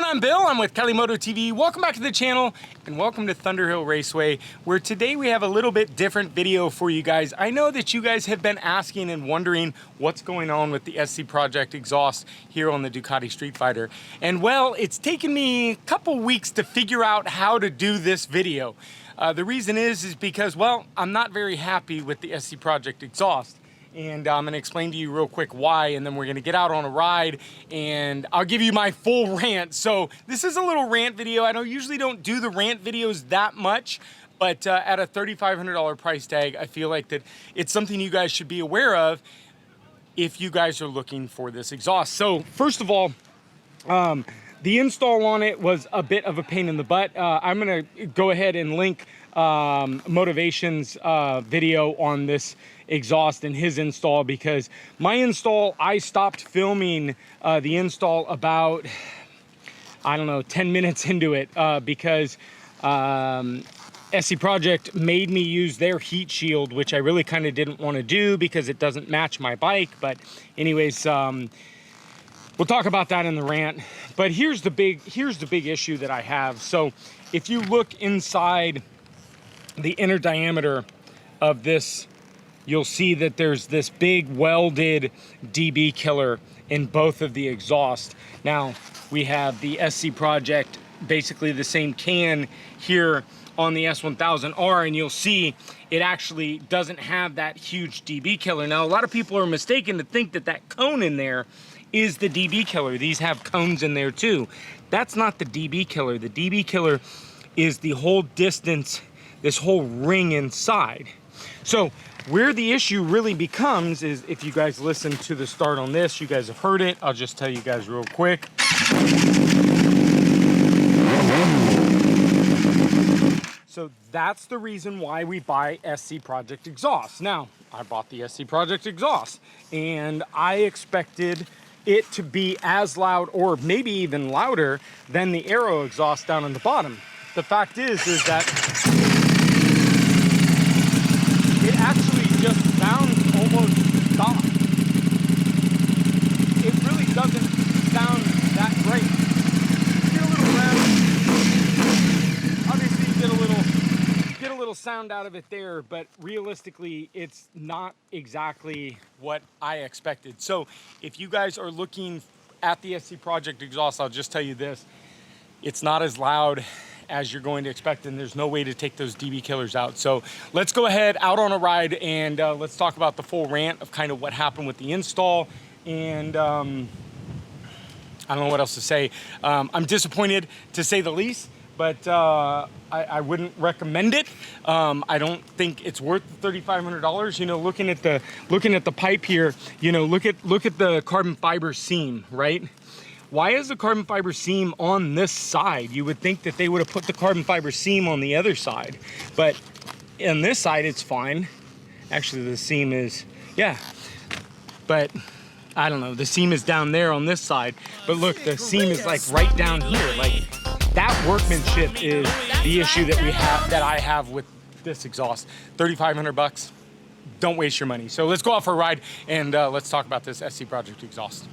I'm Bill. I'm with Cali Moto TV. Welcome back to the channel and welcome to Thunderhill Raceway, where today we have a little bit different video for you guys. I know that you guys have been asking and wondering what's going on with the SC Project exhaust here on the Ducati Streetfighter. And well, it's taken me a couple weeks to figure out how to do this video. The reason is because, well, I'm not very happy with the SC Project exhaust. And I'm going to explain to you real quick why, and then we're going to get out on a ride and I'll give you my full rant. So this is a little rant video. I usually don't do the rant videos that much, but at a $3,500 price tag, I feel like that it's something you guys should be aware of if you guys are looking for this exhaust. So first of all, the install on it was a bit of a pain in the butt. I'm going to go ahead and link Motivation's video on this exhaust and his install, because my install, I stopped filming the install about, I don't know, 10 minutes into it because SC Project made me use their heat shield, which I really kind of didn't want to do because it doesn't match my bike. But anyways, we'll talk about that in the rant. But here's the big issue that I have. So if you look inside the inner diameter of this, you'll see that there's this big welded dB killer in both of the exhaust. Now we have the SC Project, basically the same can here on the S1000R, and you'll see it actually doesn't have that huge dB killer. Now a lot of people are mistaken to think that that cone in there is the dB killer. These have cones in there too. That's not the dB killer. The dB killer is the whole distance, this whole ring inside. So where the issue really becomes is, if you guys listen to the start on this, you guys have heard it. I'll just tell you guys real quick. So that's the reason why we buy SC Project exhaust. Now, I bought the SC Project exhaust and I expected it to be as loud or maybe even louder than the Aero exhaust down on the bottom. The fact is that it actually just sounds almost soft. It really doesn't sound that great. You get a little rev. Obviously you get a little sound out of it there, but realistically it's not exactly what I expected. So if you guys are looking at the SC Project exhaust, I'll just tell you this: it's not as loud as you're going to expect, and there's no way to take those dB killers out. So let's go ahead out on a ride and let's talk about the full rant of kind of what happened with the install. And I don't know what else to say. I'm disappointed, to say the least, but I wouldn't recommend it. I don't think it's worth the $3,500. You know, looking at the pipe here, you know, look at the carbon fiber seam, right? Why is the carbon fiber seam on this side? You would think that they would have put the carbon fiber seam on the other side, but on this side it's fine. Actually, the seam is, yeah, but I don't know, the seam is down there on this side, but look, the seam is like right down here. Like, that workmanship is the issue that I have with this exhaust. $3,500, don't waste your money. So let's go out for a ride and let's talk about this SC Project exhaust.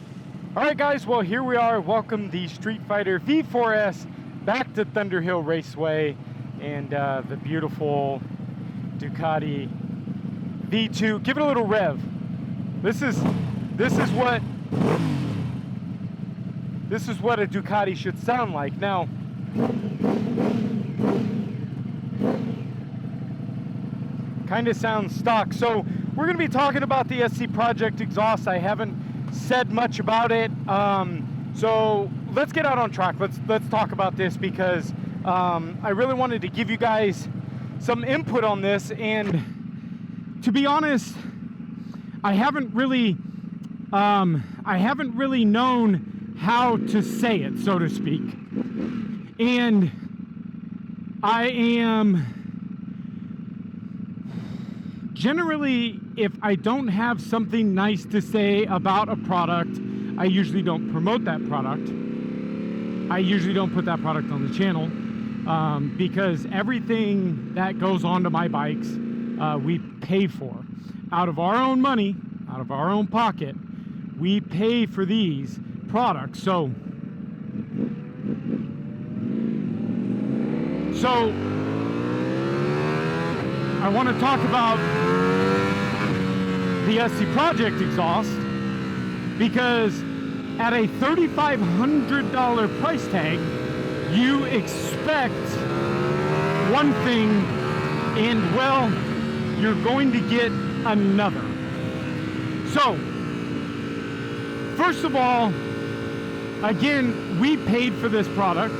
All right, guys, well, here we are. Welcome the Streetfighter V4S back to Thunderhill Raceway and the beautiful Ducati V2. Give it a little rev. This is what a Ducati should sound like. Now, kind of sounds stock. So we're going to be talking about the SC Project exhaust. I haven't said much about it, so let's get out on track. Let's talk about this, because I really wanted to give you guys some input on this, and to be honest, I haven't really known how to say it, so to speak. And I am generally, if I don't have something nice to say about a product, I usually don't promote that product. I usually don't put that product on the channel, because everything that goes onto my bikes, we pay for. Out of our own money, out of our own pocket, we pay for these products. So So I want to talk about the SC Project exhaust, because at a $3,500 price tag, you expect one thing, and well, you're going to get another. So, first of all, again, we paid for this product,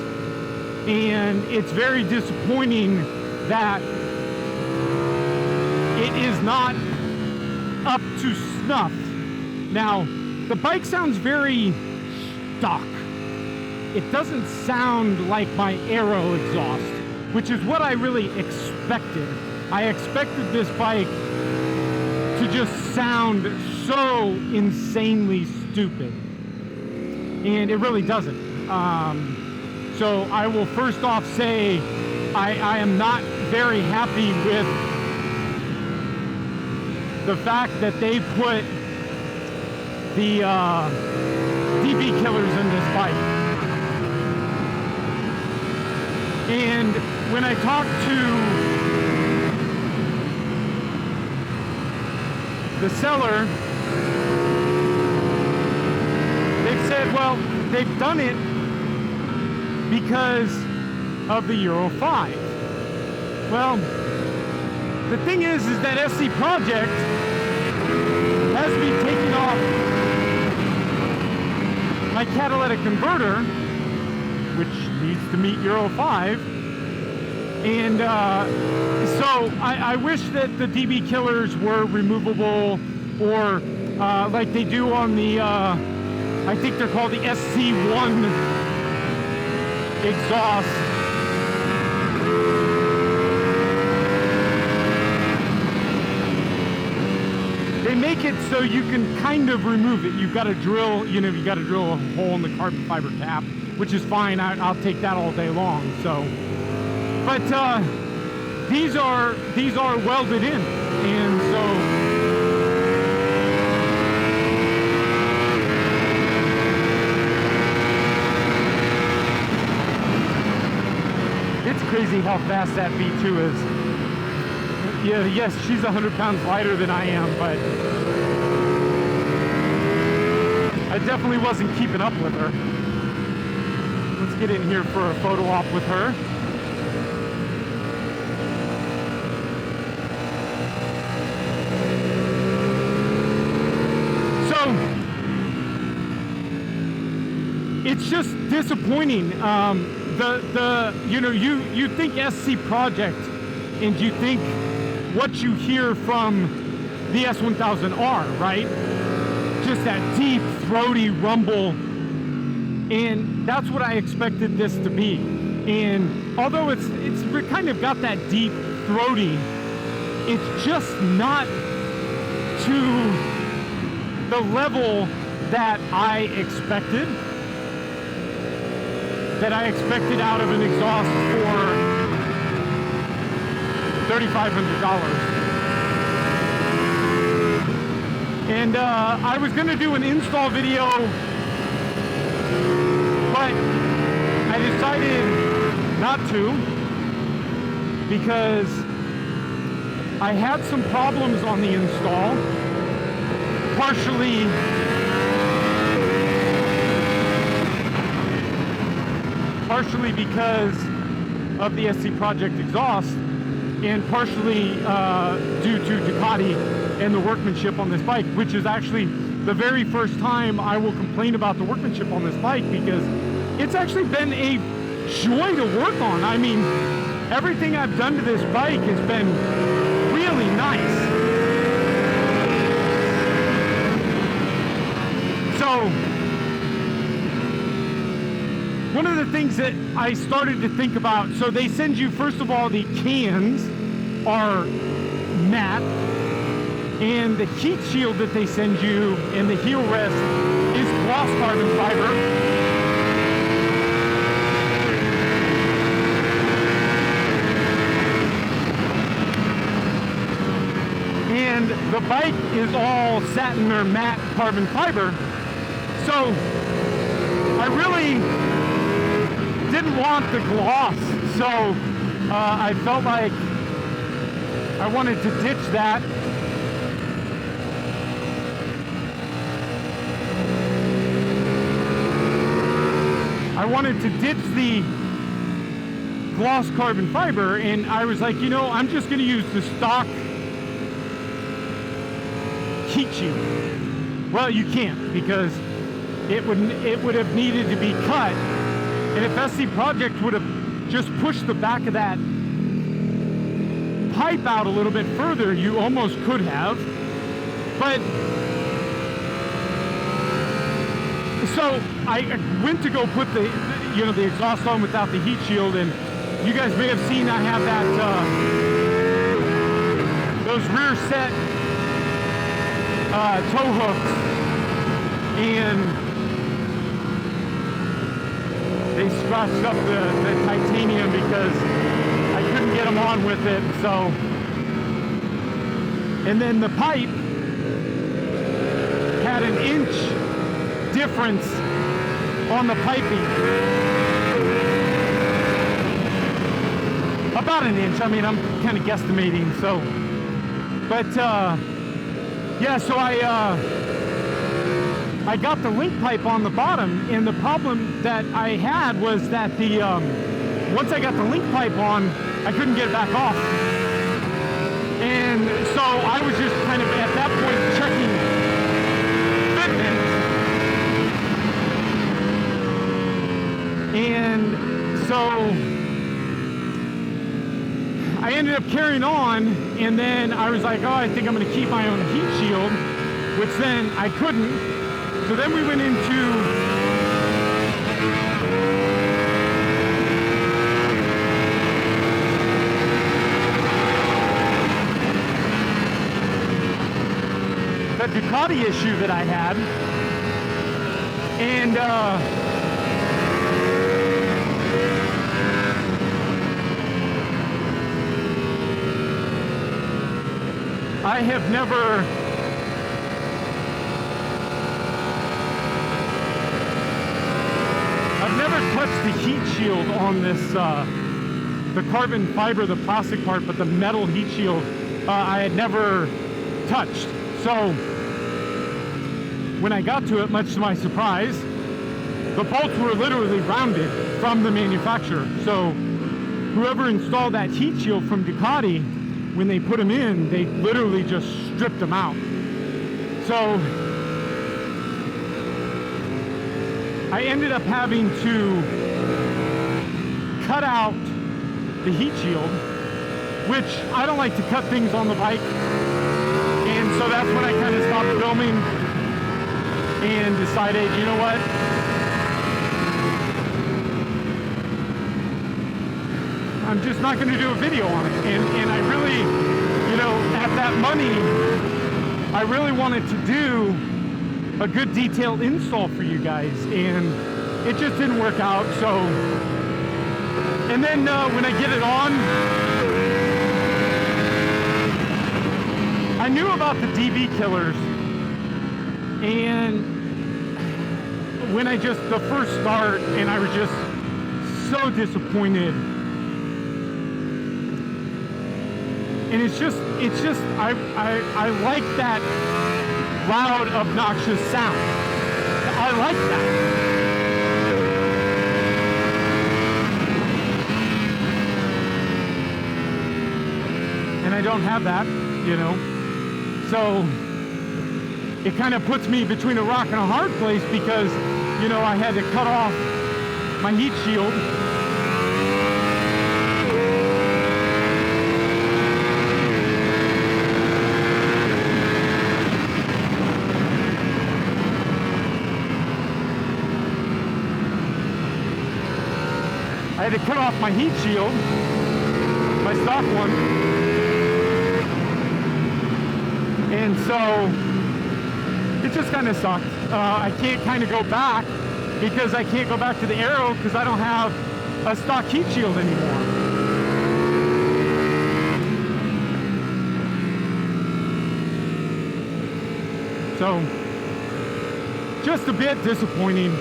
and it's very disappointing that it is not up to snuff. Now, the bike sounds very stock. It doesn't sound like my Aero exhaust, which is what I really expected. I expected this bike to just sound so insanely stupid, and it really doesn't. So I will first off say I am not very happy with the fact that they put the DB killers in this bike. And when I talked to the seller, they've said, well, they've done it because of the Euro 5. Well, the thing is that SC Project has me taking off my catalytic converter, which needs to meet Euro 5. And so I wish that the DB killers were removable, or like they do on the, I think they're called the SC1 exhaust. They make it so you can kind of remove it. You've got to drill, you got to drill a hole in the carbon fiber cap, which is fine. I'll take that all day long. So, but these are welded in, and so it's crazy how fast that V2 is. Yeah, yes, she's 100 pounds lighter than I am, but I definitely wasn't keeping up with her. Let's get in here for a photo op with her. So, it's just disappointing. You think SC Project, and you think what you hear from the S1000R, right? Just that deep, throaty rumble, and that's what I expected this to be. And although it's kind of got that deep, throaty, it's just not to the level that I expected. Out of an exhaust for $3,500. And I was going to do an install video, but I decided not to, because I had some problems on the install, partially because of the SC Project exhaust, and partially due to Ducati and the workmanship on this bike, which is actually the very first time I will complain about the workmanship on this bike, because it's actually been a joy to work on. I mean, everything I've done to this bike has been really nice. So, one of the things that I started to think about, so they send you, first of all, the cans are matte, and the heat shield that they send you and the heel rest is gloss carbon fiber. And the bike is all satin or matte carbon fiber. So I really didn't want the gloss, so I felt like I wanted to ditch that. I wanted to ditch the gloss carbon fiber, and I was like, you know, I'm just going to use the stock heat shield. Well, you can't, because it would have needed to be cut, and if SC Project would have just pushed the back of that pipe out a little bit further, you almost could have. But so I went to go put the exhaust on without the heat shield, and you guys may have seen I have that those rear set tow hooks, and they scratched up the titanium because I couldn't get them on with it. So, and then the pipe had an inch difference on the piping. About an inch. I mean, I'm kind of guesstimating. So, but yeah, so I got the link pipe on the bottom, and the problem that I had was that the once I got the link pipe on, I couldn't get it back off, and so I was just kind of at that point checking fitment, and so I ended up carrying on, and then I was like, oh, I think I'm going to keep my own heat shield, which then I couldn't. So then we went into the Ducati issue that I had, and I have never touched the heat shield on this, the carbon fiber, the plastic part, but the metal heat shield I had never touched. So when I got to it, much to my surprise, the bolts were literally rounded from the manufacturer. So whoever installed that heat shield from Ducati, when they put them in, they literally just stripped them out. So I ended up having to cut out the heat shield, which I don't like to cut things on the bike. And so that's when I kind of stopped filming and decided, you know what? I'm just not going to do a video on it. And I really, you know, at that money, I really wanted to do a good detailed install for you guys, and it just didn't work out. So, and then when I get it on, I knew about the DB killers, and when I just, the first start, and I was just so disappointed. And it's just, I like that loud, obnoxious sound. I like that. And I don't have that, you know. So it kind of puts me between a rock and a hard place, because, you know, I had to cut off my heat shield. I had to cut off my heat shield, my stock one, and so it just kind of sucked. I can't kind of go back, because I can't go back to the Aero because I don't have a stock heat shield anymore. So just a bit disappointing.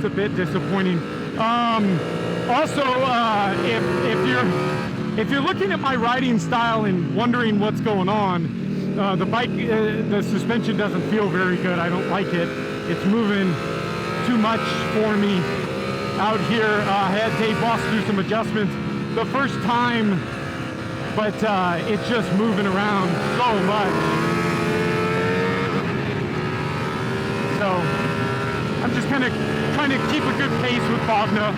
A bit disappointing. Also, if you're looking at my riding style and wondering what's going on, the bike, the suspension doesn't feel very good. I don't like it. It's moving too much for me out here. I had Dave Boss do some adjustments the first time, but it's just moving around so much. So I'm just kind of trying to keep a good pace with Bogna.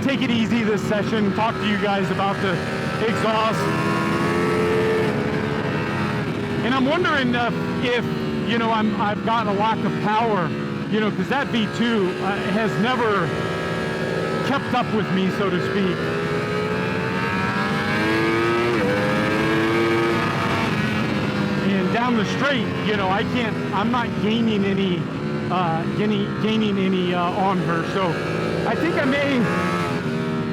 Take it easy this session. Talk to you guys about the exhaust. And I'm wondering if you know, I've got a lack of power, you know, because that V2 has never kept up with me, so to speak. And down the straight, you know, I'm not gaining any, on her. So I think I may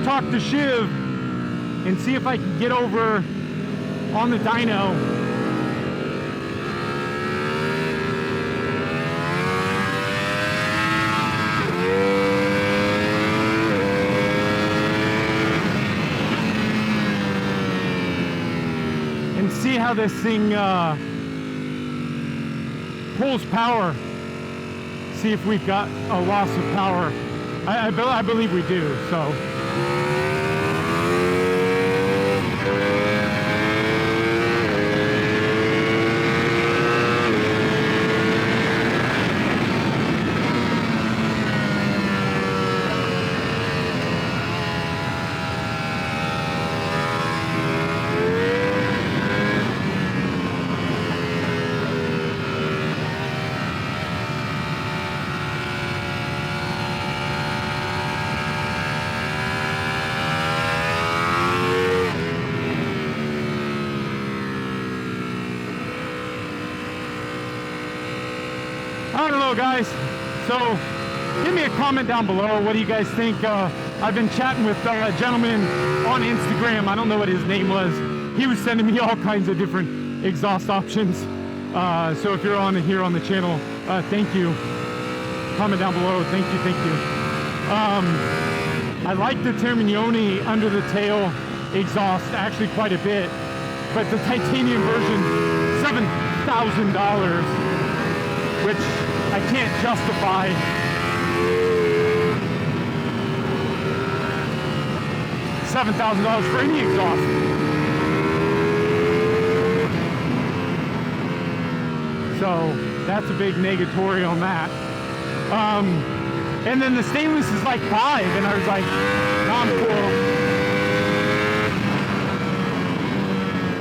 talk to Shiv and see if I can get over on the dyno. And see how this thing pulls power. See if we've got a loss of power. I believe we do, so. I don't know, guys. So give me a comment down below. What do you guys think? I've been chatting with a gentleman on Instagram. I don't know what his name was. He was sending me all kinds of different exhaust options. So if you're on here on the channel, thank you. Comment down below. Thank you. Thank you. I like the Terminioni under the tail exhaust actually quite a bit, but the titanium version, $7,000, which I can't justify. $7,000 for any exhaust. So that's a big negatory on that. And then the stainless is like $5, and I was like, nah, I'm cool.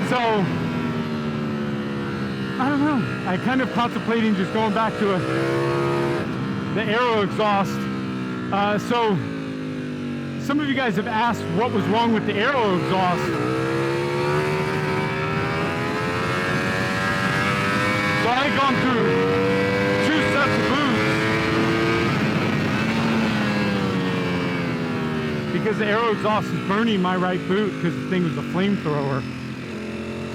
So I don't know. I kind of contemplating just going back to the Aero exhaust. So some of you guys have asked what was wrong with the Aero exhaust. So I had gone through 2 sets of boots because the Aero exhaust is burning my right boot because the thing was a flamethrower.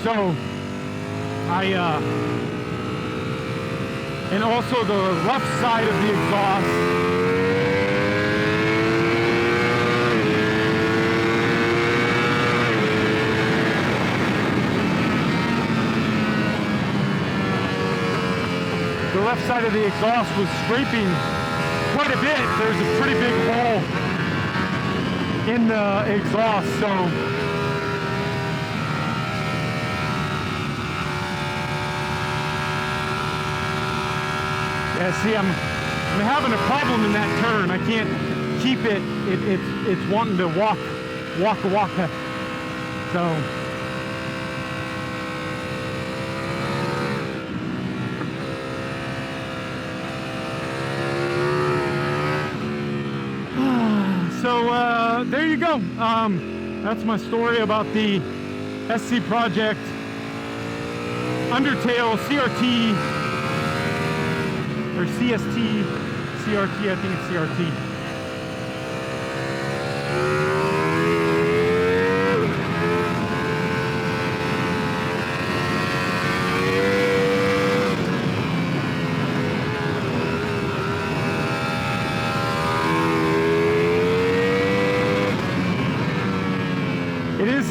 So and also the left side of the exhaust, the left side of the exhaust was scraping quite a bit. There's a pretty big hole in the exhaust, so yeah, see, I'm having a problem in that turn. I can't keep it. It's wanting to walk. So there you go. That's my story about the SC project Undertail CRT. Or CST, CRT, I think it's CRT.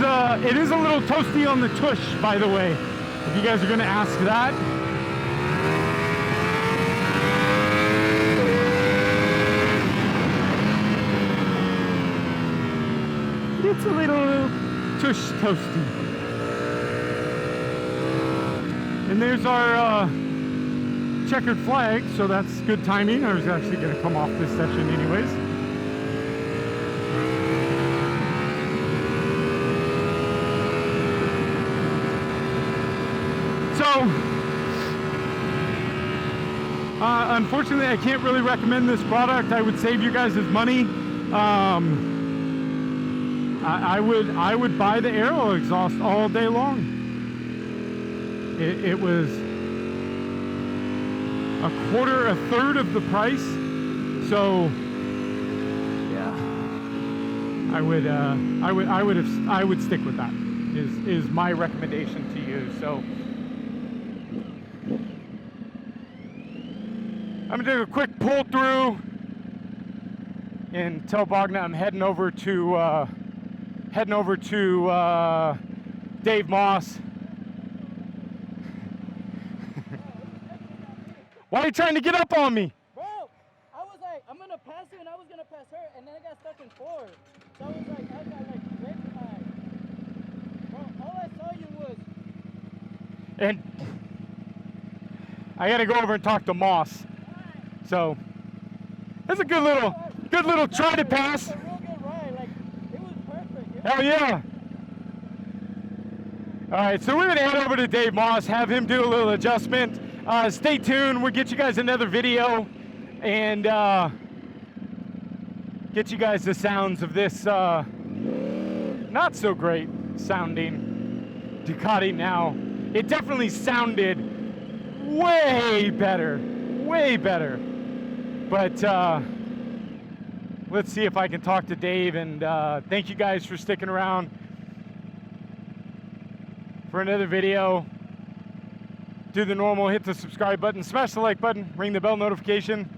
is a little toasty on the tush, by the way, if you guys are gonna ask that. It's a little tush toasty. And there's our checkered flag, so that's good timing. I was actually going to come off this section anyways. So, unfortunately, I can't really recommend this product. I would save you guys money. I would buy the Aero exhaust all day long. It was a third of the price. So yeah, I would stick with that. Is my recommendation to you. So I'm gonna do a quick pull through and tell Bogna I'm heading over to Dave Moss. Why are you trying to get up on me? Bro, I was like, I'm gonna pass you and I was gonna pass her, and then I got stuck in four. So I was like, I got like red flag. Bro, all I saw you was. And I gotta go over and talk to Moss. So that's a good little try to pass. It was a real good ride. Like, it was perfect. Hell yeah. All right, so we're gonna head over to Dave Moss, have him do a little adjustment. Stay tuned. We'll get you guys another video and get you guys the sounds of this not so great sounding Ducati now. It definitely sounded way better. But let's see if I can talk to Dave, and thank you guys for sticking around for another video. Do the normal, hit the subscribe button, smash the like button, ring the bell notification.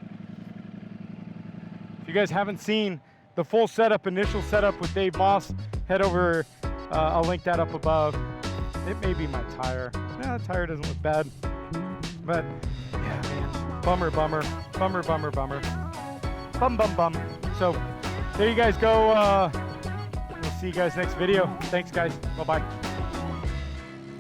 If you guys haven't seen the full setup, initial setup with Dave Moss, head over, I'll link that up above. It may be my tire. Nah, the tire doesn't look bad. But, yeah, man, bummer. Bum. So, there you guys go. We'll see you guys next video. Thanks, guys. Bye-bye.